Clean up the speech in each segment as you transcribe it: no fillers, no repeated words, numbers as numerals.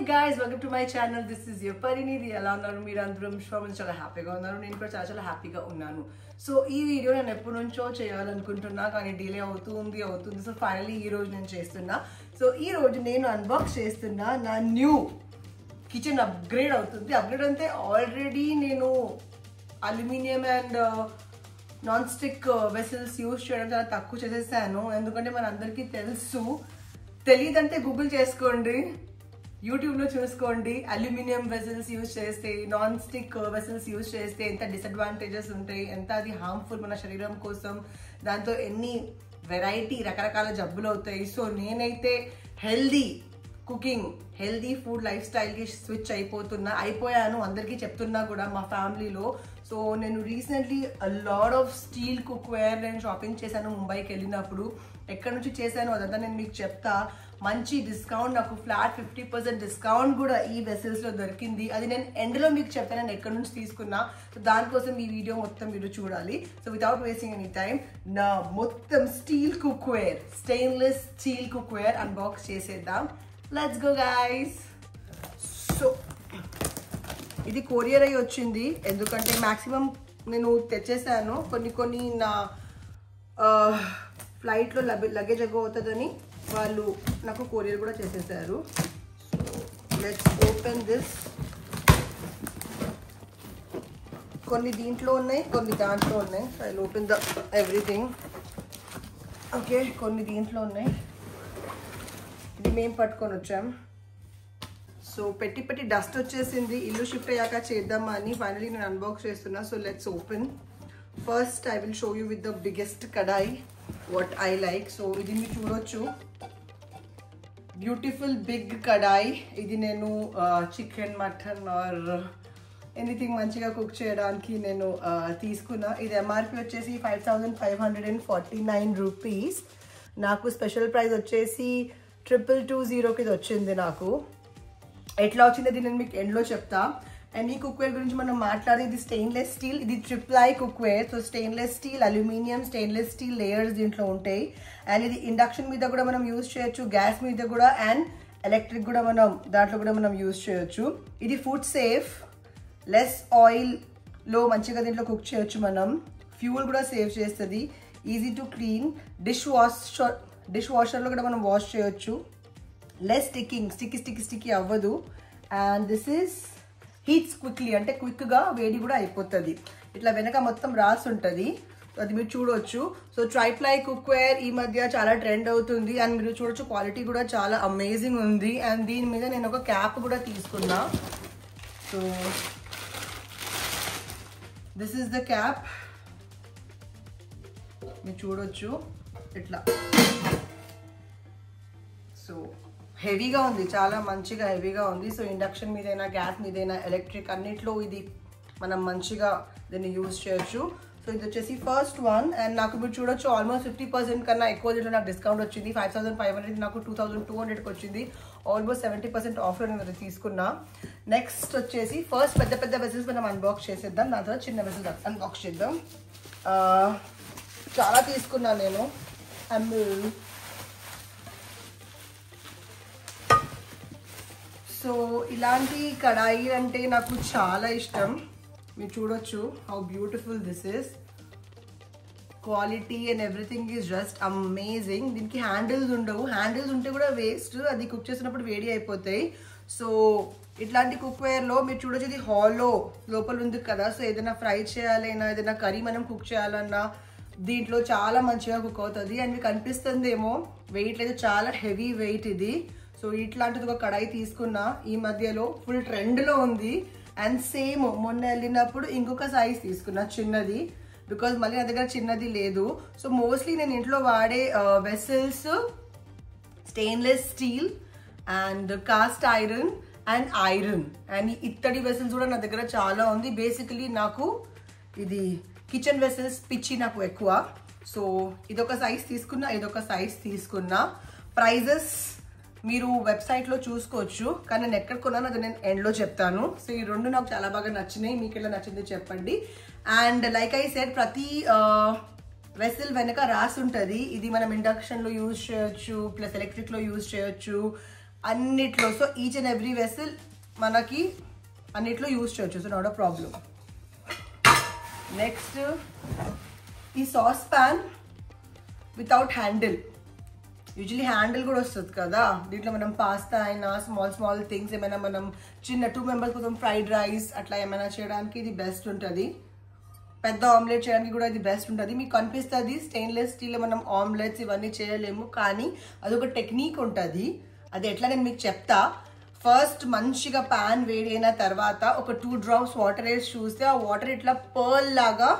guys, welcome to my channel. This is your Parinidhi. ఎలా ఉన్నారు మీరు అందరూ? చాలా హ్యాపీగా ఉన్నారు. నేను కూడా చాలా హ్యాపీగా ఉన్నాను. సో ఈ వీడియో నేను ఎప్పటి నుంచో చేయాలనుకుంటున్నా కానీ డిలే అవుతుంది. సో ఫైనల్లీ ఈ రోజు నేను చేస్తున్నా. సో ఈ రోజు నేను అన్బాక్స్ చేస్తున్నా నా న్యూ కిచెన్ అప్గ్రేడ్ అవుతుంది. అప్గ్రేడ్ అంటే ఆల్రెడీ నేను aluminium and non stick vessels use చేయడం చాలా తక్కువ చేసేసాను. ఎందుకంటే మన అందరికీ తెలుసు, తెలియదంటే గూగుల్ చేసుకోండి, యూట్యూబ్లో చూసుకోండి. అల్యూమినియం వెసల్స్ యూజ్ చేస్తే, నాన్ స్టిక్ వెసల్స్ యూజ్ చేస్తే ఎంత డిసడ్వాంటేజెస్ ఉంటాయి, ఎంత అది హార్మ్ఫుల్ మన శరీరం కోసం, దాంతో ఎన్ని వెరైటీ రకరకాల జబ్బులు అవుతాయి. సో నేనైతే హెల్దీ కుకింగ్, హెల్దీ ఫుడ్ లైఫ్ స్టైల్కి స్విచ్ అయిపోయాను. అందరికీ చెప్తున్నా కూడా మా ఫ్యామిలీలో. సో నేను recently lot of steel cookware నేను షాపింగ్ చేశాను ముంబైకి వెళ్ళినప్పుడు. ఎక్కడి నుంచి చేశాను అదంతా నేను మీకు చెప్తా. మంచి డిస్కౌంట్, నాకు ఫ్లాట్ 50% డిస్కౌంట్ కూడా ఈ వెసల్స్లో దొరికింది. అది నేను ఎండ్లో మీకు చెప్తాను నేను ఎక్కడి నుంచి తీసుకున్నా. సో దానికోసం ఈ వీడియో మొత్తం మీరు చూడాలి. So without wasting any time నా మొత్తం steel cookware, stainless steel cookware unbox చేసేద్దాం. Let's go guys. సో ఇది కొరియర్ అయ్యి వచ్చింది, ఎందుకంటే మ్యాక్సిమం నేను తెచ్చేసాను. కొన్ని నా ఫ్లైట్లో లగేజ్ ఎక్కువ అవుతుందని వాళ్ళు నాకు కొరియర్ కూడా చేసేసారు. So let's open this. కొన్ని దీంట్లో ఉన్నాయి, కొన్ని దాంట్లో ఉన్నాయి. So I open the everything. Okay, కొన్ని దీంట్లో ఉన్నాయి. ఇది మేము పట్టుకొని వచ్చాం. సో పెట్టి డస్ట్ వచ్చేసింది. ఇల్లు షిఫ్ట్ అయ్యాక చేద్దామా అని ఫైనలీ నేను అన్బాక్స్ చేస్తున్నా. So let's open. First I will show you with the biggest kadai what I like. So ఇది మీరు చూడొచ్చు, బ్యూటిఫుల్ బిగ్ కడాయి. ఇది నేను చికెన్, మటన్ ఆర్ ఎనీథింగ్ మంచిగా కుక్ చేయడానికి నేను తీసుకున్నా. ఇది ఎంఆర్పి వచ్చేసి 5549 రూపీస్. నాకు స్పెషల్ ప్రైస్ వచ్చేసి 2220కి ఇది వచ్చింది. నాకు ఎట్లా వచ్చింది అది నేను మీకు ఎండ్లో చెప్తా. అండ్ ఈ కుక్వేర్ గురించి మనం మాట్లాడేది, ఇది స్టెయిన్లెస్ స్టీల్, ఇది triply cookware. So stainless steel, aluminium, stainless steel layers దీంట్లో ఉంటాయి. అండ్ ఇది ఇండక్షన్ మీద కూడా మనం యూజ్ చేయొచ్చు, గ్యాస్ మీద కూడా, అండ్ ఎలక్ట్రిక్ కూడా దాంట్లో కూడా మనం యూజ్ చేయొచ్చు. ఇది ఫుడ్ సేఫ్, లెస్ ఆయిల్లో మంచిగా దీంట్లో కుక్ చేయొచ్చు మనం. ఫ్యూల్ కూడా సేవ్ చేస్తుంది. Easy to clean. డిష్ వాషర్లో కూడా మనం వాష్ చేయొచ్చు. లెస్ స్టిక్కీ అవ్వదు. And this is heats quickly, అంటే క్విక్గా వేడి కూడా అయిపోతుంది. ఇట్లా వెనక మొత్తం రాసి ఉంటుంది, అది మీరు చూడొచ్చు. సో ట్రైప్లై కుక్వేర్ ఈ మధ్య చాలా ట్రెండ్ అవుతుంది. అండ్ మీరు చూడొచ్చు క్వాలిటీ కూడా చాలా అమేజింగ్ ఉంది. అండ్ దీని మీద నేను ఒక క్యాప్ కూడా తీసుకున్నా. So this is the cap, మీరు చూడొచ్చు ఇట్లా. సో హెవీగా ఉంది, చాలా మంచిగా హెవీగా ఉంది. సో ఇండక్షన్ మీదైనా, గ్యాస్ మీదైనా, ఎలక్ట్రిక్ అన్నిట్లో ఇది మనం మంచిగా దీన్ని యూజ్ చేయొచ్చు. సో ఇది వచ్చేసి ఫస్ట్ వన్. అండ్ నాకు మీరు చూడొచ్చు ఆల్మోస్ట్ 50% కన్నా ఎక్కువ దీంట్లో నాకు డిస్కౌంట్ వచ్చింది. 5500 నాకు 2200కి వచ్చింది. ఆల్మోస్ట్ 70% ఆఫ్లో నేను అది తీసుకున్నా. నెక్స్ట్ వచ్చేసి ఫస్ట్ పెద్ద వెసల్స్ మనం అన్బాక్స్ చేసేద్దాం, దాని తర్వాత చిన్న వెసల్స్ అన్బాక్స్ చేద్దాం. చాలా తీసుకున్నాను నేను. సో ఇలాంటి కడాయి అంటే నాకు చాలా ఇష్టం. మీరు చూడొచ్చు how beautiful this is. Quality and everything is just amazing. దీనికి హ్యాండిల్స్ ఉండవు, హ్యాండిల్స్ ఉంటే కూడా వేస్ట్, అది కుక్ చేసినప్పుడు వేడి అయిపోతాయి. సో ఇట్లాంటి కుక్వేర్లో మీరు చూడొచ్చు ఇది హాలో లోపల ఉంది కదా. సో ఏదైనా ఫ్రై చేయాలన్నా, ఏదైనా కర్రీ మనం కుక్ చేయాలన్నా దీంట్లో చాలా మంచిగా కుక్ అవుతుంది. అండ్ మీకు అనిపిస్తుందేమో వెయిట్ లేదు, చాలా హెవీ వెయిట్ ఇది. సో ఇట్లాంటిది ఒక కడాయి తీసుకున్నా, ఈ మధ్యలో ఫుల్ ట్రెండ్లో ఉంది. అండ్ సేమ్ మొన్న వెళ్ళినప్పుడు ఇంకొక సైజ్ తీసుకున్నా, చిన్నది, బికాజ్ మళ్ళీ నా దగ్గర చిన్నది లేదు. సో మోస్ట్లీ నేను ఇంట్లో వాడే vessels stainless steel and cast iron and and ఇత్తడి వెసల్స్ కూడా నా దగ్గర చాలా ఉంది. బేసికలీ నాకు ఇది కిచెన్ వెసల్స్ పిచ్చి నాకు ఎక్కువ. సో ఇదొక సైజ్ తీసుకున్నా, ఇదొక సైజ్ తీసుకున్నా. ప్రైజెస్ మీరు వెబ్సైట్లో చూసుకోవచ్చు, కానీ నేను ఎక్కడ కొన్నాను అది నేను ఎండ్లో చెప్తాను. సో ఈ రెండు నాకు చాలా బాగా నచ్చినాయి, మీకు ఎలా నచ్చింది చెప్పండి. అండ్ లైక్ ఐ సెడ్, ప్రతి వెసల్ వెనక రాసి ఉంటుంది. ఇది మనం ఇండక్షన్లో యూజ్ చేయొచ్చు, ప్లస్ ఎలక్ట్రిక్లో యూజ్ చేయొచ్చు, అన్నిట్లో. So each and every vessel మనకి అన్నిట్లో యూజ్ చేయొచ్చు. So not a problem. Next ఈ saucepan without handle. Usually handle కూడా వస్తుంది కదా, దీంట్లో మనం పాస్తా అయినా స్మాల్ థింగ్స్ ఏమైనా మనం చిన్న 2 మెంబర్స్ కోసం ఫ్రైడ్ రైస్ అట్లా ఏమైనా చేయడానికి ఇది బెస్ట్ ఉంటుంది. పెద్ద ఆమ్లెట్ చేయడానికి కూడా ఇది బెస్ట్ ఉంటుంది. మీకు కనిపిస్తుంది స్టెయిన్లెస్ స్టీల్లో మనం ఆమ్లెట్స్ ఇవన్నీ చేయలేము, కానీ అదొక టెక్నిక్ ఉంటుంది. అది ఎట్లా నేను మీకు చెప్తా. ఫస్ట్ మంచిగా ప్యాన్ వేడి అయిన తర్వాత ఒక 2 drops వాటర్ వేసి చూస్తే ఆ వాటర్ ఇట్లా పర్ల్ లాగా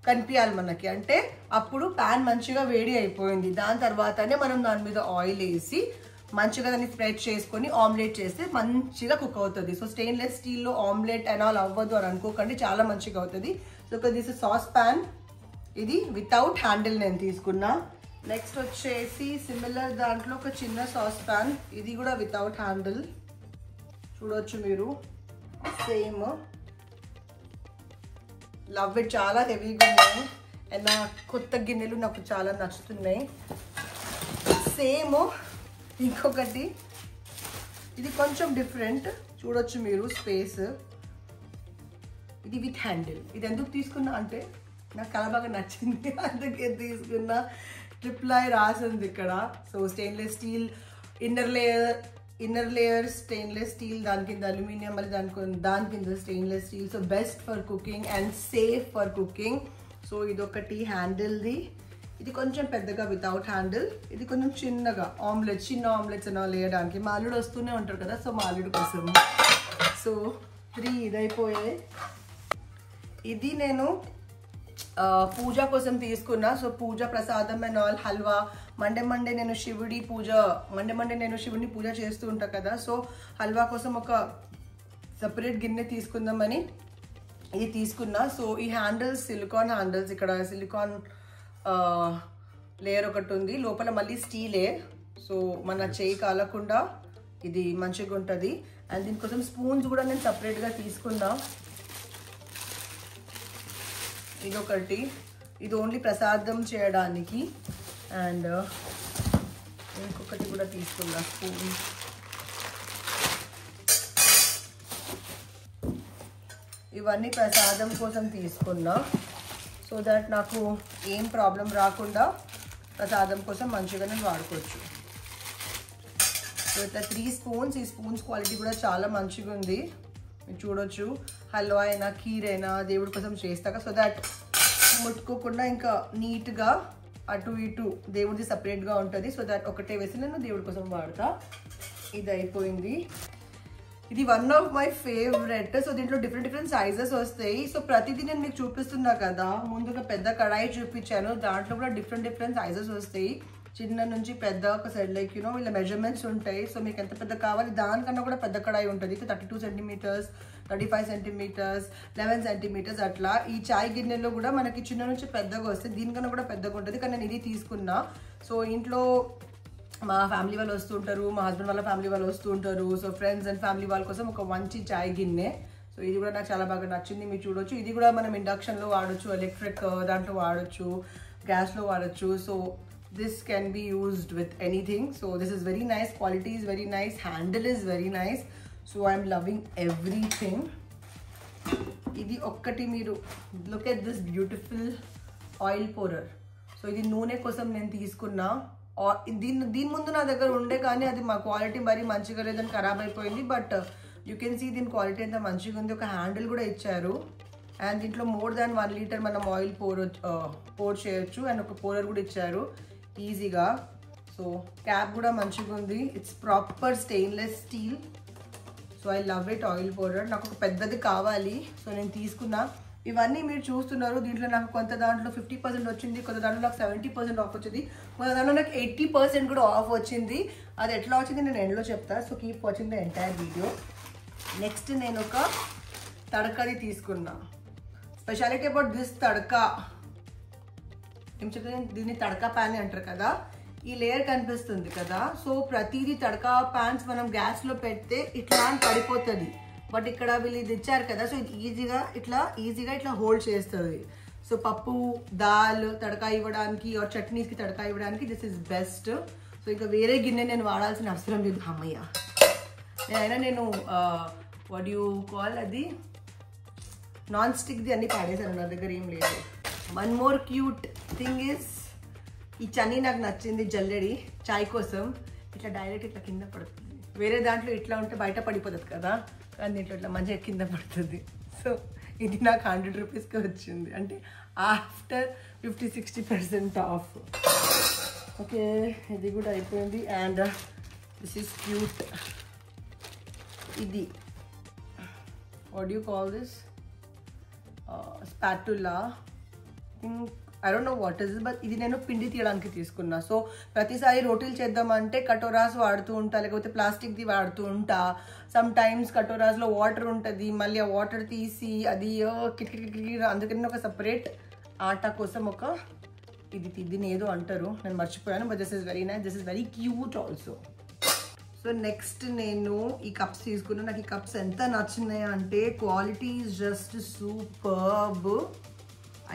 కనిపించాలి మనకి. అంటే అప్పుడు ప్యాన్ మంచిగా వేడి అయిపోయింది. దాని తర్వాతనే మనం దాని మీద ఆయిల్ వేసి మంచిగా దాన్ని స్ప్రెడ్ చేసుకొని ఆమ్లెట్ చేస్తే మంచిగా కుక్ అవుతుంది. సో స్టెయిన్లెస్ స్టీల్లో ఆమ్లెట్ అండ్ ఆల్ అవ్వదు అని అనుకోకండి, చాలా మంచిగా అవుతుంది. సో దిస్ సాస్ ప్యాన్, ఇది వితౌట్ హ్యాండిల్ నేను తీసుకున్నా. నెక్స్ట్ వచ్చేసి సిమిలర్ దాంట్లో ఒక చిన్న సాస్ ప్యాన్, ఇది కూడా వితౌట్ హ్యాండిల్. చూడొచ్చు మీరు, సేమ్. లవ్ ఇట్, చాలా హెవీగా ఉన్నాయి. అండ్ నా కొత్త గిన్నెలు నాకు చాలా నచ్చుతున్నాయి. సేమ్ ఇంకొకటి, ఇది కొంచెం డిఫరెంట్. చూడొచ్చు మీరు స్పేస్, ఇది విత్ హ్యాండిల్. ఇది ఎందుకు తీసుకున్నా అంటే నాకు చాలా బాగా నచ్చింది, అందుకే తీసుకున్నా. ట్రిపుల్ ఐ రాసింది ఇక్కడ. So stainless steel inner layer stainless steel, దాని కింద అల్యూమినియం, మళ్ళీ దాని కింద stainless steel. So best for cooking and safe for cooking. So ఇదొకటి హ్యాండిల్ది. ఇది కొంచెం పెద్దగా వితౌట్ హ్యాండిల్. ఇది కొంచెం చిన్నగా చిన్న ఆమ్లెట్స్ అలా వేయడానికి. మా అల్లుడు వస్తూనే ఉంటారు కదా, సో మా అల్లుడు కోసం. సో 3 ఇదైపోయాయి. ఇది నేను పూజ కోసం తీసుకున్నా. సో పూజ ప్రసాదం అండ్ ఆల్ హల్వా. మండే నేను శివుడిని పూజ చేస్తూ ఉంటా కదా. సో హల్వా కోసం ఒక సపరేట్ గిన్నె తీసుకుందామని ఇది తీసుకున్నా. సో ఈ హ్యాండిల్స్ సిలికాన్ హ్యాండిల్స్, ఇక్కడ సిలికాన్ లేయర్ ఒకటి ఉంది, లోపల మళ్ళీ స్టీలే. సో మన చేయి కాలకుండా ఇది మంచిగా ఉంటుంది. అండ్ దీనికోసం స్పూన్స్ కూడా నేను సపరేట్గా తీసుకున్నా. ఇదొకటి, ఇది ఓన్లీ ప్రసాదం చేయడానికి. అండ్ ఇంకొకటి కూడా తీసుకున్నా స్పూన్. ఇవన్నీ ప్రసాదం కోసం తీసుకున్నా. సో దట్ నాకు ఏం ప్రాబ్లం రాకుండా ప్రసాదం కోసం మంచిగా నేను వాడుకోవచ్చు. సో ఇట్లా 3 స్పూన్స్. ఈ స్పూన్స్ క్వాలిటీ కూడా చాలా మంచిగా ఉంది, మీరు చూడొచ్చు. హల్వా అయినా ఖీర్ అయినా దేవుడి కోసం చేస్తాక, సో దట్ ముట్టుకోకుండా ఇంకా నీట్గా అటు ఇటు దేవుడిది సపరేట్గా ఉంటుంది. సో దట్ ఒకటే వేసి నేను దేవుడి కోసం వాడతా. ఇది అయిపోయింది. ఇది one of my favourite. So దీంట్లో డిఫరెంట్ సైజెస్ వస్తాయి. సో ప్రతిదీ నేను మీకు చూపిస్తున్నా కదా, ముందుగా పెద్ద కడాయి చూపించాను, దాంట్లో కూడా డిఫరెంట్ సైజెస్ వస్తాయి. చిన్న నుంచి పెద్ద ఒక సైడ్ లైక్ వీళ్ళ మెజర్మెంట్స్ ఉంటాయి. సో మీకు ఎంత పెద్ద కావాలి దానికన్నా కూడా పెద్ద కడాయి ఉంటుంది. 32 centimeters, 35 centimeters, 11 centimeters అట్లా. ఈ చాయ్ గిన్నెలో కూడా మనకి చిన్న నుంచి పెద్దగా వస్తాయి, దీనికన్నా కూడా పెద్దగా ఉంటుంది. కానీ నేను ఇది తీసుకున్నా. సో ఇంట్లో మా ఫ్యామిలీ వాళ్ళు వస్తుంటారు, మా హస్బెండ్ వాళ్ళ ఫ్యామిలీ వాళ్ళు వస్తుంటారు. సో ఫ్రెండ్స్ అండ్ ఫ్యామిలీ వాళ్ళ కోసం ఒక మంచి చాయ్ గిన్నె. సో ఇది కూడా నాకు చాలా బాగా నచ్చింది, మీరు చూడొచ్చు. ఇది కూడా మనం ఇండక్షన్లో వాడచ్చు, ఎలక్ట్రిక్ దాంట్లో వాడచ్చు, గ్యాస్లో వాడచ్చు. So this can be used with anything. So this is very nice, quality is very nice, handle is very nice. So I'm loving everything. Idi okkati meeru look at this beautiful oil pourer. So idi noone kosam nenu teeskunna. దీని ముందు నా దగ్గర ఉండే కానీ అది మా quality మరీ మంచిగా లేదని ఖరాబ్ అయిపోయింది. బట్ యూ కెన్ సీ దీని క్వాలిటీ ఎంత మంచిగా ఉంది. ఒక హ్యాండిల్ కూడా ఇచ్చారు. అండ్ దీంట్లో more than 1 liter మనం ఆయిల్ పోర్ చేయొచ్చు. అండ్ ఒక పోరర్ కూడా ఇచ్చారు ఈజీగా. సో క్యాప్ కూడా మంచిగా ఉంది. It's proper stainless steel. So I love it oil poorer. నాకు ఒక పెద్దది కావాలి, సో నేను తీసుకున్నా. ఇవన్నీ మీరు చూస్తున్నారు. దీంట్లో నాకు కొంత దాంట్లో 50% వచ్చింది, కొంత దాంట్లో నాకు 70% ఆఫ్ వచ్చింది, కొంత దాంట్లో నాకు 80% కూడా ఆఫ్ వచ్చింది. అది ఎట్లా వచ్చింది నేను ఎండ్లో చెప్తా. So keep watching the entire video. Next నేను ఒక తడకది తీసుకున్నా. స్పెషాలిటీ అబౌట్ దిస్ తడక ఏం చెప్తే, దీన్ని తడకా ప్యాన్ అంటారు కదా. ఈ లేయర్ కనిపిస్తుంది కదా. సో ప్రతిదీ తడకా ప్యాన్స్ మనం గ్యాస్లో పెడితే ఇట్లా పడిపోతుంది. బట్ ఇక్కడ వీళ్ళు ఇది ఇచ్చారు కదా, సో ఇది ఈజీగా ఇట్లా హోల్డ్ చేస్తుంది. సో పప్పు, దాల్ తడకా ఇవ్వడానికి, చట్నీస్కి తడకా ఇవ్వడానికి దిస్ ఇస్ బెస్ట్. సో ఇంకా వేరే గిన్నె నేను వాడాల్సిన అవసరం లేదు. అమ్మయ్య, నేను వాట్ యూ కాల్ అది నాన్ స్టిక్ది అన్ని పాడేశాను, నా దగ్గర ఏం లేదు. One more cute thing is ఈ చన్నీ నాకు నచ్చింది, జల్లెడి చాయ్ కోసం. ఇట్లా డైరెక్ట్ ఇట్లా కింద పడుతుంది. వేరే దాంట్లో ఇట్లా ఉంటే బయట పడిపోతుంది కదా, కానీ దీంట్లో ఇట్లా మంచిగా కింద పడుతుంది. సో ఇది నాకు 100 రూపీస్కి వచ్చింది, అంటే ఆఫ్టర్ 50-60% ఆఫ్. ఓకే, ఇది కూడా అయిపోయింది. And this is cute. ఇది what you call this spatula, I don't know what is, but ఇది నేను పిండి తీయడానికి తీసుకున్నా. సో ప్రతిసారి రోటీలు చేద్దామంటే కటోరాస్ వాడుతూ ఉంటా, లేకపోతే ప్లాస్టిక్ది వాడుతూ ఉంటా. సమ్ టైమ్స్ కటోరాస్లో వాటర్ ఉంటుంది, మళ్ళీ ఆ వాటర్ తీసి అది కిటికి, అందుకని ఒక సపరేట్ ఆటా కోసం ఒక దీన్ని ఏదో అంటారు, నేను మర్చిపోయాను. But this is very nice, this is very cute also. So next నేను ఈ కప్స్ తీసుకున్నాను. నాకు ఈ కప్స్ ఎంత నచ్చినాయి అంటే quality is just superb.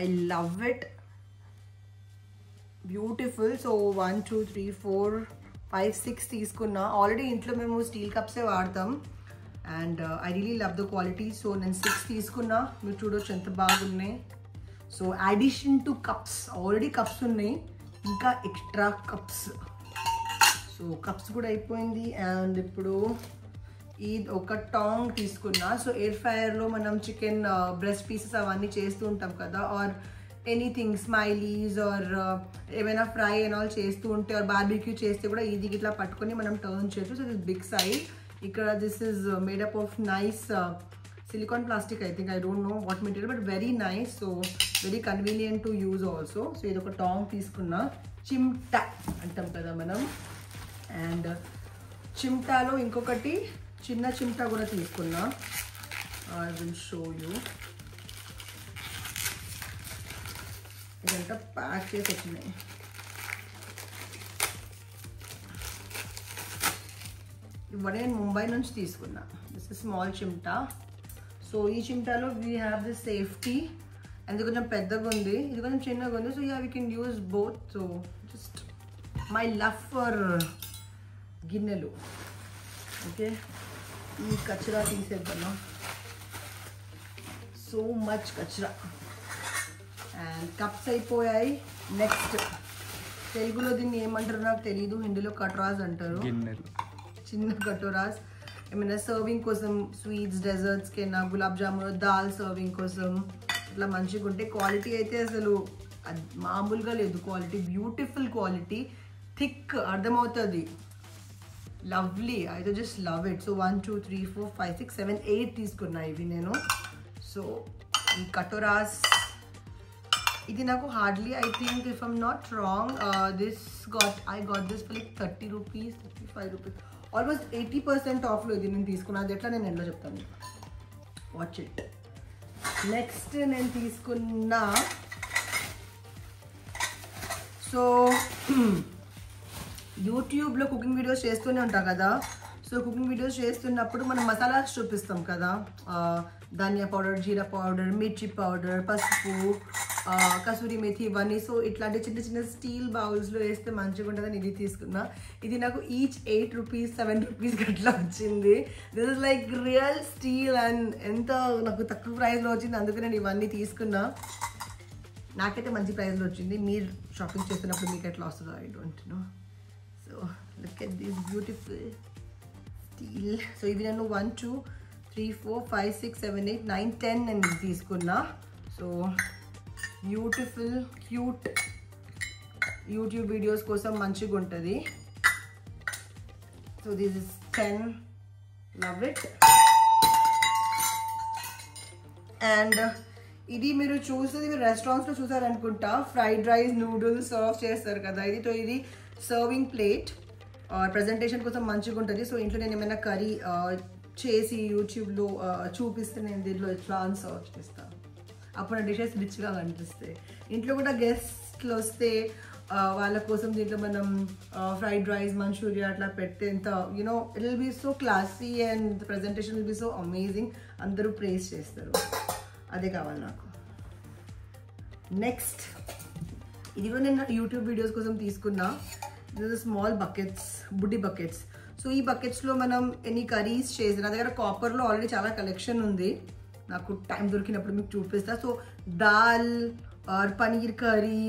I love it, beautiful. So 1 2 3 4 5 6 తీసుకున్నా. ఆల్రెడీ ఇంట్లో మేము స్టీల్ కప్సే వాడతాం and I really love the quality. So నేను 6 తీసుకున్నా, మీరు చూడొచ్చు ఎంత బాగున్నాయి. So addition to cups, already cups ఉన్నాయి, ఇంకా ఎక్స్ట్రా కప్స్. సో కప్స్ కూడా అయిపోయింది. అండ్ ఇప్పుడు ఈ ఒక టాంగ్ తీసుకున్నా. సో ఎయిర్ ఫ్రైయర్లో మనం చికెన్ బ్రెస్ట్ పీసెస్ అవన్నీ చేస్తూ ఉంటాం కదా, ఆర్ ఎనీథింగ్ స్మైలీస్ ఆర్ ఏమైనా ఫ్రై అండ్ ఆల్ చేస్తూ ఉంటే, ఆర్ బార్బిక్యూ చేస్తే కూడా ఇది ఇట్లా పట్టుకొని మనం టర్న్ చేయొచ్చు. So this big size. ఇక్కడ this is made up of nice silicone plastic, I think, I don't know what material, but very nice. So very convenient to use also. So ఇది ఒక టాంగ్ తీసుకున్నా. చిమ్టా అంటాం కదా మనం, అండ్ చిమ్టాలో ఇంకొకటి చిన్న చిమ్టా కూడా తీసుకున్నా. I will show you. ఇదంతా ప్యాక్ చేసి వచ్చినాయి. ఇవన్నీ నేను ముంబై నుంచి తీసుకున్నా. దిస్ ఇస్ స్మాల్ చిమ్టా. సో ఈ చిమ్టాలో we have this safety, and ఇది కొంచెం పెద్దగా ఉంది, ఇది కొంచెం చిన్నగా ఉంది. So yeah we can use both. So just my love for గిన్నెలు. ఓకే, ఈ కచరా తీసేద్దాం. సో మచ్ కచరా. అండ్ కప్స్ అయిపోయాయి. నెక్స్ట్ తెలుగులో దీన్ని ఏమంటారు నాకు తెలీదు, హిందీలో కటోరాస్ అంటారు. చిన్న కటోరాస్, ఏమైనా సర్వింగ్ కోసం స్వీట్స్, డెజర్ట్స్ కైనా, గులాబ్ జామున్, దాల్ సర్వింగ్ కోసం ఇట్లా మంచిగా ఉంటే. క్వాలిటీ అయితే అసలు మామూలుగా లేదు, క్వాలిటీ బ్యూటిఫుల్ క్వాలిటీ, థిక్, అర్థమవుతుంది, లవ్లీ. అయితే జస్ట్ లవ్ ఇట్. సో 1 2 3 4 5 6 7 8 తీసుకున్నా ఇవి నేను. సో ఈ కటోరాస్ ఇది నాకు hardly, I think if I'm not wrong, I got this for like 30 rupees 35 rupees, almost 80% ఆఫ్లో ఇది నేను తీసుకున్నా. అది ఎట్లా నేను ఎండ్లో చెప్తాను, వాచ్ ఇట్. నెక్స్ట్ నేను తీసుకున్నా. సో యూట్యూబ్లో కుకింగ్ వీడియోస్ చేస్తూనే ఉంటాం కదా. సో కుకింగ్ వీడియోస్ చేస్తున్నప్పుడు మనం మసాలాస్ చూపిస్తాం కదా, ధనియా పౌడర్, జీరా పౌడర్, మిర్చి పౌడర్, పసుపు, కసూరి మెథి, ఇవన్నీ. సో ఇట్లాంటి చిన్న చిన్న స్టీల్ బౌల్స్లో వేస్తే మంచిగా ఉంటుందని ఇది తీసుకున్నా. ఇది నాకు ఈచ్ 8 రూపీస్ 7 రూపీస్ అట్లా వచ్చింది. This is like real steel and ఎంత నాకు తక్కువ ప్రైస్లో వచ్చింది, అందుకే నేను ఇవన్నీ తీసుకున్నా. నాకైతే మంచి ప్రైస్లో వచ్చింది. మీరు షాపింగ్ చేస్తున్నప్పుడు మీకు ఎట్లా వస్తుందో I don't no. So look at this beautiful steel. So ఇవి నేను 1 2 3 4 5 6 7 8 9 10 నేను తీసుకున్నా. So beautiful cute YouTube videos కోసం మంచిగా ఉంటుంది. So this is 10, love it. And ఇది మీరు చూసేది మీరు రెస్టారెంట్స్లో చూసారనుకుంటా, ఫ్రైడ్ రైస్, నూడిల్స్ సర్వ్ చేస్తారు కదా ఇది. సో ఇది సర్వింగ్ ప్లేట్, ప్రజెంటేషన్ కోసం మంచిగా ఉంటుంది. సో ఇంట్లో నేను ఏమైనా కర్రీ చేసి యూట్యూబ్లో చూపిస్తే నేను దీంట్లో ఇట్లా సర్వ్ చేస్తాను, అప్పుడు నా డిషెస్ రిచ్గా కనిపిస్తాయి. ఇంట్లో కూడా గెస్ట్లు వస్తే వాళ్ళ కోసం దీంట్లో మనం ఫ్రైడ్ రైస్, మంచూరియా అట్లా పెడితే ఎంత you know it will be so classy and presentation will be so amazing, అందరూ ప్రేస్ చేస్తారు. అదే కావాలి నాకు. నెక్స్ట్ ఇది కూడా నేను యూట్యూబ్ వీడియోస్ కోసం తీసుకున్నా. దిస్ స్మాల్ బకెట్స్, బుడ్డి బకెట్స్. సో ఈ బకెట్స్లో మనం ఎన్ని కర్రీస్ చేసి, నా దగ్గర కాపర్లో ఆల్రెడీ చాలా కలెక్షన్ ఉంది, నాకు టైం దొరికినప్పుడు మీకు చూపిస్తా. So dal or paneer curry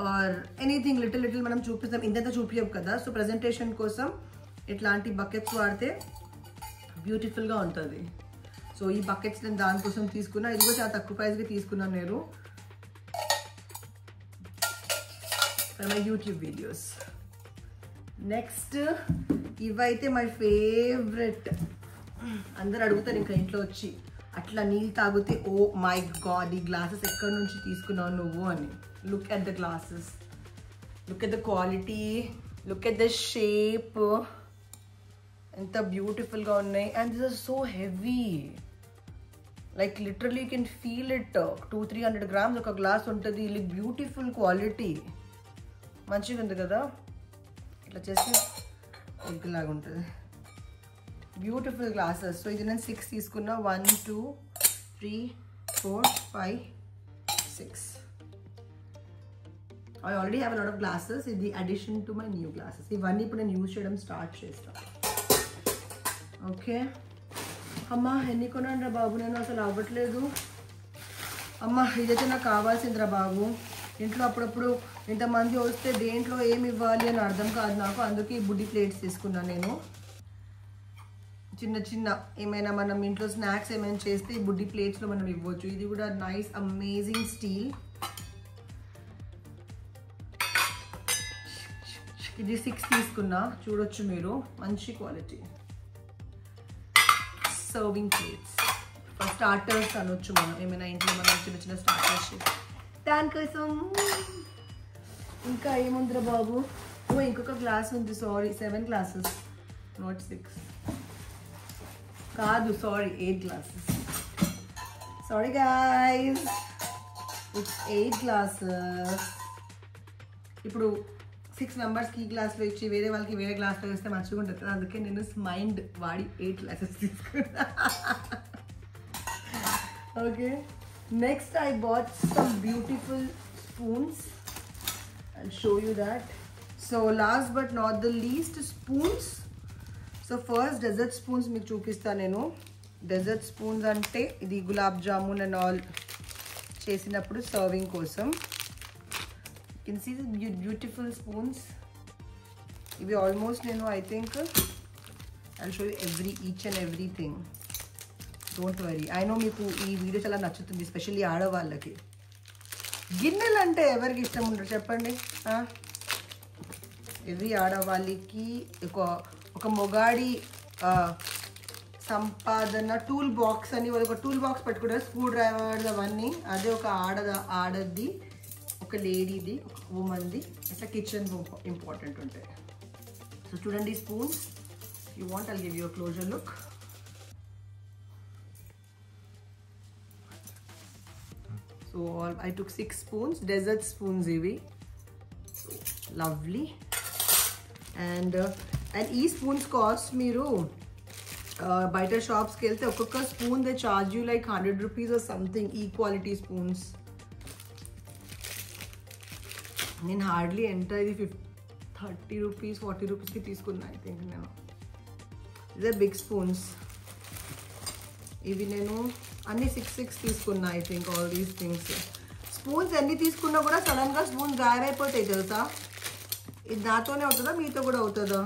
or anything little మనం చూపిస్తాం, ఇంత చూపించాం కదా. సో ప్రజెంటేషన్ కోసం ఇట్లాంటి బకెట్స్ వాడితే బ్యూటిఫుల్గా ఉంటుంది. సో ఈ బకెట్స్ నేను దానికోసం తీసుకున్నా. ఇది కూడా చాలా తక్కువ ప్రైస్కి తీసుకున్నాను నేను for my YouTube videos. Next ఇవైతే మై ఫేవరెట్. అందరు అడుగుతారు ఇంకా ఇంట్లో వచ్చి, అట్లా నీళ్ళు తాగితే ఓ మై గాడ్ ఈ గ్లాసెస్ ఎక్కడి నుంచి తీసుకున్నావు నువ్వు అని. Look at the glasses, look at the quality, look at the shape, ఎంత బ్యూటిఫుల్గా ఉన్నాయి. And this are so heavy, like literally you can feel it. 200-300 grams ఒక గ్లాస్ ఉంటుంది. లైక్ బ్యూటిఫుల్ క్వాలిటీ, మంచిగా ఉంది కదా. ఇట్లా చేసి ఎగ్ లాగా ఉంటుంది, బ్యూటిఫుల్ గ్లాసెస్. సో ఇది నేను 6 తీసుకున్నా. 1 2 3 4 5 6. I already have a lot of glasses in the addition to my new glasses. ఇవన్నీ ఇప్పుడు నేను యూజ్ చేయడం స్టార్ట్ చేస్తాను. ఓకే అమ్మా, ఎన్ని కొనండి బాబు, నేను అసలు అవ్వట్లేదు. అమ్మ ఇదైతే నాకు కావాల్సిందిరా బాబు. ఇంట్లో అప్పుడప్పుడు ఇంతమంది వస్తే దేంట్లో ఏమి ఇవ్వాలి అని అర్థం కాదు నాకు. అందుకే ఈ బుడ్డి ప్లేట్స్ తీసుకున్నాను నేను. చిన్న చిన్న ఏమైనా మనం ఇంట్లో స్నాక్స్ ఏమైనా చేస్తే ఈ బుడ్డి ప్లేట్స్లో మనం ఇవ్వచ్చు. ఇది కూడా నైస్ అమేజింగ్ స్టీల్. ఇది 6 తీసుకున్నా, చూడొచ్చు మీరు, మంచి quality. Serving plates for starters అనొచ్చు మనం, ఏమైనా ఇంట్లో మనం చిన్న చిన్న స్టార్టర్స్ దానికోసం. ఇంకా ఏముందిరా బాబు, ఓ ఇంకొక గ్లాస్ ఉంది. సారీ 7 glasses, నాట్ 6 కాదు, sorry 8 glasses. Sorry guys, it's 8 glasses. ఇప్పుడు 6 మెంబర్స్కి ఈ గ్లాస్లో ఇచ్చి వేరే వాళ్ళకి వేరే గ్లాస్లో వేస్తే మంచిగా ఉంటుంది కదా. అందుకే నేను మైండ్ వాడి 8 glasses తీసుకున్నా. Okay, next I bought some beautiful spoons. I'll show you that. So last but not the least, spoons. So first dessert spoons మీకు చూపిస్తా నేను. డెజర్ట్ స్పూన్స్ అంటే ఇది గులాబ్ జామున్ అండ్ ఆల్ చేసినప్పుడు సర్వింగ్ కోసం. You can see the beautiful spoons. ఇవి almost నేను I think I'll show you each and everything. Don't worry. I know మీకు ఈ వీడియో చాలా నచ్చుతుంది, ఎస్పెషల్లీ ఆడవాళ్ళకి. గిన్నెలు అంటే ఎవరికి ఇష్టం ఉండరు చెప్పండి. ఎవ్రీ ఆడవాళ్ళకి ఒక మొగాడి సంపాదన టూల్ బాక్స్ అని వాళ్ళు ఒక టూల్ బాక్స్ పెట్టుకుంటారు, స్క్రూ డ్రైవర్స్ అవన్నీ. అదే ఒక ఆడది, ఒక లేడీది, ఒక ఉమెన్ది ఇట్లా కిచెన్ ఇంపార్టెంట్ ఉంటాయి. సో చూడండి spoons. You want I'll give you a closer look. So I took 6 spoons, desert spoons ivi. So lovely. And ee spoons cost meeru baita shops ki velte okka spoon they charge you like 100 rupees or something. Quality spoons నేను hardly ఎంత ఇది 30 rupees 40 rupees కి తీసుకున్నా I think నేను. ఇదే big spoons. ఇవి నేను అన్ని 6 తీసుకున్నా I think. All these things spoons ఎన్ని తీసుకున్నా కూడా సడన్గా స్పూన్స్ గాయమైపోతాయి తెలుసా. ఇది నాతోనే అవుతుందా మీతో కూడా అవుతుందా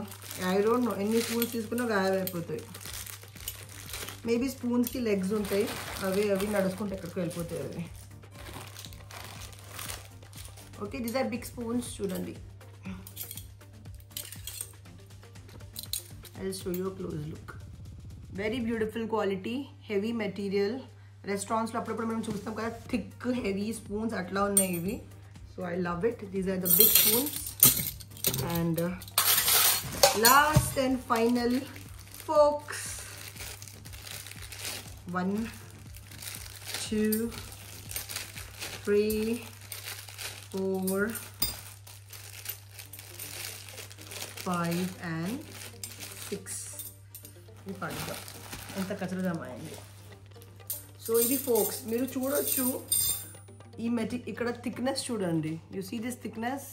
ఐ డోంట్ నో. ఎన్ని స్పూన్స్ తీసుకున్నా గాయమైపోతాయి. మేబీ స్పూన్స్కి లెగ్స్ ఉంటాయి, అవి నడుచుకుంటే ఎక్కడికి వెళ్ళిపోతాయి అవి. Okay, these are big spoons. చూడండి, I will show you a close look. Very beautiful quality, heavy material. రెస్టారెంట్స్లో అప్పుడప్పుడు మనం చూస్తాం కదా థిక్ హెవీ స్పూన్స్, అట్లా ఉన్నాయి ఇవి. So I love it. These are the big spoons. And last and final forks. 1 2 3 4 5 and 6. ఇది పడుతుంది ఎంత కచరా జమ అయింది. సో ఇది ఫోక్స్. మీరు చూడొచ్చు ఈ ఇక్కడ థిక్నెస్ చూడండి. You see this thickness,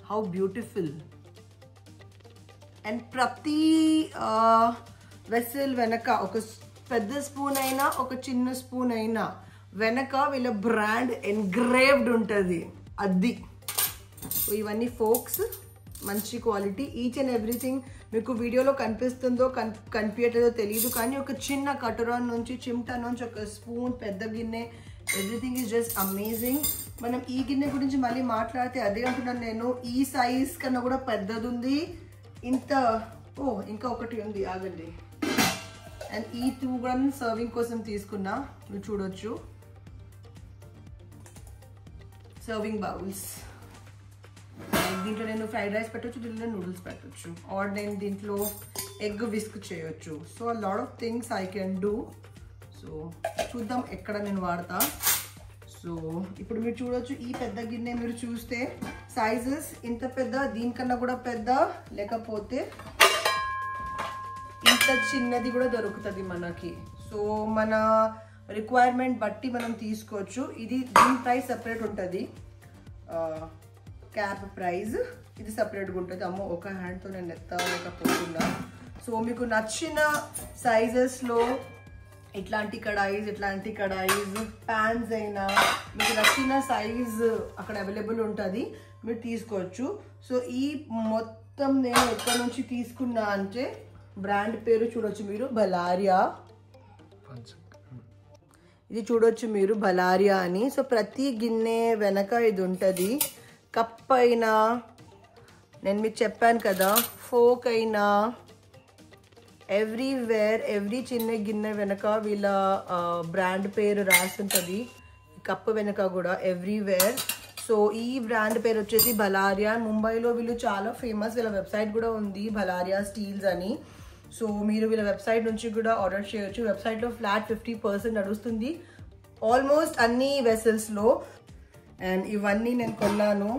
how beautiful. And ప్రతి వెసల్ వెనక ఒక పెద్ద స్పూన్ అయినా ఒక చిన్న స్పూన్ అయినా వెనక వీళ్ళ బ్రాండ్ ఎన్గ్రేవ్డ్ ఉంటుంది. అది సో ఇవన్నీ ఫోక్స్ మంచి క్వాలిటీ. ఈచ్ అండ్ ఎవ్రీథింగ్ మీకు వీడియోలో కనిపిస్తుందో కనిపించట్లేదో తెలియదు, కానీ ఒక చిన్న కటోరా నుంచి చిమ్టా నుంచి ఒక స్పూన్ పెద్ద గిన్నె ఎవ్రీథింగ్ ఈజ్ జస్ట్ అమేజింగ్. మనం ఈ గిన్నె గురించి మళ్ళీ మాట్లాడితే అదే అంటున్నాను నేను, ఈ సైజ్ కన్నా కూడా పెద్దది ఉంది. ఇంకా ఒకటి ఉంది ఆగండి. అండ్ ఈ 2 కూడా సర్వింగ్ కోసం తీసుకున్నా, మీరు చూడొచ్చు. సర్వింగ్ బౌల్స్, దీంట్లో నేను ఫ్రైడ్ రైస్ పెట్టచ్చు, దీంట్లో నూడిల్స్ పెట్టచ్చు, ఆర్ నేను దీంట్లో ఎగ్ విస్క్ చేయొచ్చు. సో ఆ lot of things I can do. So చూద్దాం ఎక్కడ నేను వాడతా. సో ఇప్పుడు మీరు చూడొచ్చు, ఈ పెద్ద గిన్నె మీరు చూస్తే సైజెస్ ఇంత పెద్ద, దీనికన్నా కూడా పెద్ద, లేకపోతే ఇంత చిన్నది కూడా దొరుకుతుంది మనకి. సో మన రిక్వైర్మెంట్ బట్టి మనం తీసుకోవచ్చు. దీని ప్రైస్ సపరేట్ ఉంటుంది, క్యాప్ ప్రైస్ ఇది సపరేట్గా ఉంటుంది. అమ్మో ఒక హ్యాండ్తో నేను ఎత్తలేకపోతున్నా. సో మీకు నచ్చిన సైజెస్లో ఇట్లాంటి కడాయిస్ ప్యాన్స్ అయినా మీకు నచ్చిన సైజ్ అక్కడ అవైలబుల్ ఉంటుంది, మీరు తీసుకోవచ్చు. సో ఈ మొత్తం నేను ఎక్కడి నుంచి తీసుకున్నా అంటే బ్రాండ్ పేరు చూడొచ్చు మీరు, బలారియా. ఇది చూడొచ్చు మీరు, బలారియా అని. సో ప్రతి గిన్నె వెనక ఇది ఉంటుంది. కప్ అయినా, నేను మీకు చెప్పాను కదా, ఫోక్ అయినా, ఎవ్రీవేర్ ఎవ్రీ చిన్న గిన్నె వెనక వీళ్ళ బ్రాండ్ పేరు రాసి ఉంటుంది. కప్ వెనక కూడా ఎవ్రీవేర్. సో ఈ బ్రాండ్ పేరు వచ్చేసి బలారియా. ముంబైలో వీళ్ళు చాలా ఫేమస్, వీళ్ళ వెబ్సైట్ కూడా ఉంది, బలారియా స్టీల్స్ అని. సో మీరు వీళ్ళ వెబ్సైట్ నుంచి కూడా ఆర్డర్ చేయొచ్చు. వెబ్సైట్లో ఫ్లాట్ 50% నడుస్తుంది ఆల్మోస్ట్ అన్ని వెసల్స్లో. అండ్ ఇవన్నీ నేను కొన్నాను,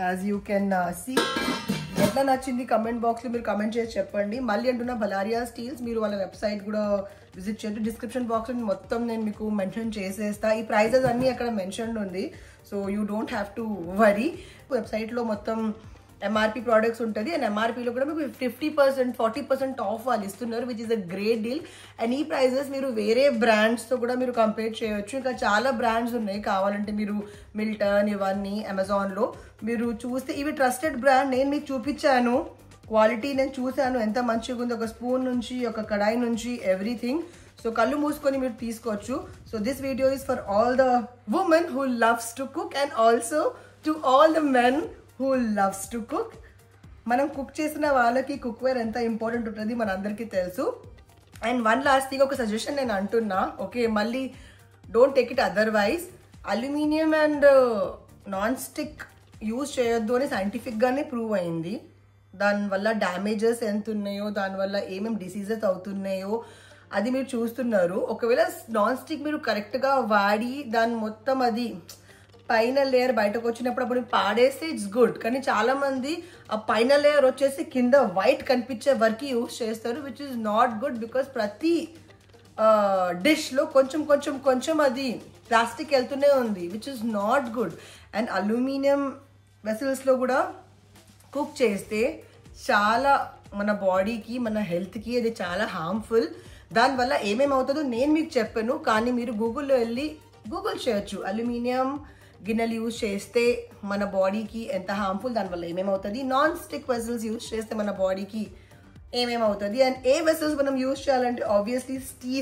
యాజ్ యూ కెన్ సీ. ఎట్లా నచ్చింది కమెంట్ బాక్స్లో మీరు కమెంట్ చేసి చెప్పండి. మళ్ళీ అంటున్నా, బలారియా స్టీల్స్, మీరు వాళ్ళ వెబ్సైట్ కూడా విజిట్ చేయండి. డిస్క్రిప్షన్ బాక్స్లో మొత్తం నేను మీకు మెన్షన్ చేసేస్తా. ఈ ప్రైజెస్ అన్నీ అక్కడ మెన్షన్ ఉంది, so you don't have to worry. వెబ్సైట్లో మొత్తం ఎంఆర్పీ ప్రోడక్ట్స్ ఉంటుంది, అండ్ ఎంఆర్పీలో కూడా మీకు 50% 40% ఆఫ్ వాళ్ళు ఇస్తున్నారు, which is a great deal. And ఈ ప్రైజెస్ మీరు వేరే బ్రాండ్స్తో కూడా మీరు కంపేర్ చేయొచ్చు. ఇంకా చాలా బ్రాండ్స్ ఉన్నాయి, కావాలంటే మీరు మిల్టన్ ఇవన్నీ అమెజాన్లో మీరు చూస్తే, ఇవి ట్రస్టెడ్ బ్రాండ్. నేను మీకు చూపించాను, క్వాలిటీ నేను చూశాను ఎంత మంచిగా ఉంది. ఒక స్పూన్ నుంచి, ఒక కడాయి నుంచి, ఎవ్రీథింగ్. సో కళ్ళు మూసుకొని మీరు తీసుకోవచ్చు. So this video is for all the women who loves to cook, and also to all the men who loves to cook. మనం కుక్ చేసిన వాళ్ళకి కుక్వేర్ ఎంత ఇంపార్టెంట్ ఉంటుంది మన అందరికీ తెలుసు. అండ్ వన్ లాస్ట్ థింగ్, ఒక సజెషన్ నేను అంటున్నా, ఓకే, మళ్ళీ don't take it otherwise. Aluminium and non stick use చేయొద్దు అని సైంటిఫిక్గానే ప్రూవ్ అయింది. దానివల్ల డ్యామేజెస్ ఎంత ఉన్నాయో, దానివల్ల ఏమేమి డిసీజెస్ అవుతున్నాయో అది మీరు చూస్తున్నారు. ఒకవేళ నాన్ స్టిక్ మీరు కరెక్ట్గా వాడి దాని మొత్తం అది పైన లేయర్ బయటకు వచ్చినప్పుడు అప్పుడు పాడేస్తే ఇట్స్ గుడ్. కానీ చాలా మంది ఆ పైన లేయర్ వచ్చేసి కింద వైట్ కనిపించే వరకు యూజ్ చేస్తారు, which is not good. Because ప్రతి డిష్లో కొంచెం అది ప్లాస్టిక్ వెళ్తూనే ఉంది, which is not good. And aluminium వెసల్స్లో కూడా కుక్ చేస్తే చాలా మన బాడీకి, మన హెల్త్కి అది చాలా హార్మ్ఫుల్. దానివల్ల ఏమేమి అవుతుందో నేను మీకు చెప్పాను, కానీ మీరు గూగుల్లో వెళ్ళి గూగుల్ చేయొచ్చు. అల్యూమినియం గిన్నెలు యూజ్ చేస్తే మన బాడీకి ఎంత హార్మ్ఫుల్, దానివల్ల ఏమేమవుతుంది. నాన్ స్టిక్ వెసల్స్ యూజ్ చేస్తే మన బాడీకి ఏమేమవుతుంది. అండ్ ఏ వెసల్స్ మనం యూజ్ చేయాలంటే ఆబ్వియస్లీ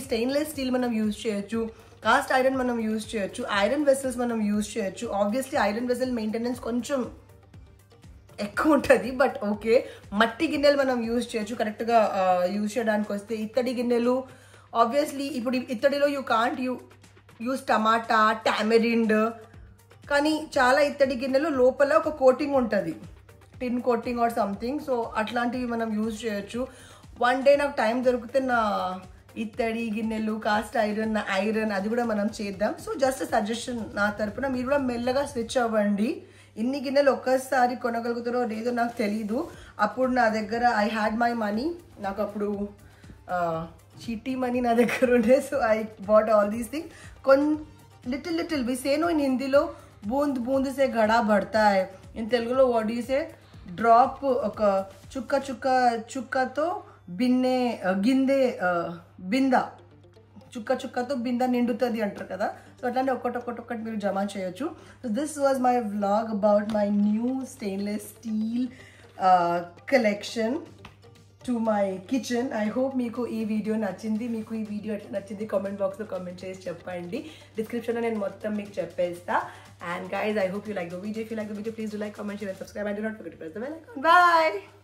స్టెయిన్లెస్ స్టీల్ మనం యూజ్ చేయొచ్చు, కాస్ట్ ఐరన్ మనం యూజ్ చేయొచ్చు, ఐరన్ వెసల్స్ మనం యూజ్ చేయొచ్చు. ఆబ్వియస్లీ ఐరన్ వెసల్ మెయింటెనెన్స్ కొంచెం ఎక్కువ ఉంటుంది, బట్ ఓకే. మట్టి గిన్నెలు మనం యూజ్ చేయొచ్చు కరెక్ట్గా యూజ్ చేయడానికి వస్తే. ఇత్తడి గిన్నెలు ఆబ్వియస్లీ ఇప్పుడు ఇత్తడిలో you can't use tomato, tamarind, కానీ చాలా ఇత్తడి గిన్నెలు లోపల ఒక కోటింగ్ ఉంటుంది, tin coating or something. So అట్లాంటివి మనం యూజ్ చేయొచ్చు. వన్ డే నాకు టైం దొరికితే నా ఇత్తడి గిన్నెలు, కాస్ట్ ఐరన్ అది కూడా మనం చేద్దాం. సో జస్ట్ సజెషన్ నా తరపున, మీరు కూడా మెల్లగా స్విచ్ అవ్వండి. ఇన్ని గిన్నెలు ఒక్కసారి కొనగలుగుతారో లేదో నాకు తెలీదు. అప్పుడు నా దగ్గర ఐ హ్యాడ్ మై మనీ, నాకు అప్పుడు చీటీ మనీ నా దగ్గర ఉండే. So I bought all these things. Little we say no in Hindi लो बूंद बूंद से घड़ा बढ़ता है, इन तेलुगु लो what do you say drop ఒక చుక్కతో గిందె బింద చుక్కతో బింద నిండుతుంది అంటారు కదా. సో అట్లానే ఒక్కటి మీరు జమ చేయొచ్చు. So this was my vlog about my new stainless steel collection to my kitchen. I hope మీకు ఈ వీడియో నచ్చింది. మీకు ఈ వీడియో ఎట్లా నచ్చింది కామెంట్ బాక్స్లో కామెంట్ చేసి చెప్పండి. డిస్క్రిప్షన్లో నేను మొత్తం మీకు చెప్పేస్తా. And guys, I hope you like the video. If you like the video, please do like, comment, share and subscribe. And do not forget to press the bell icon. Bye!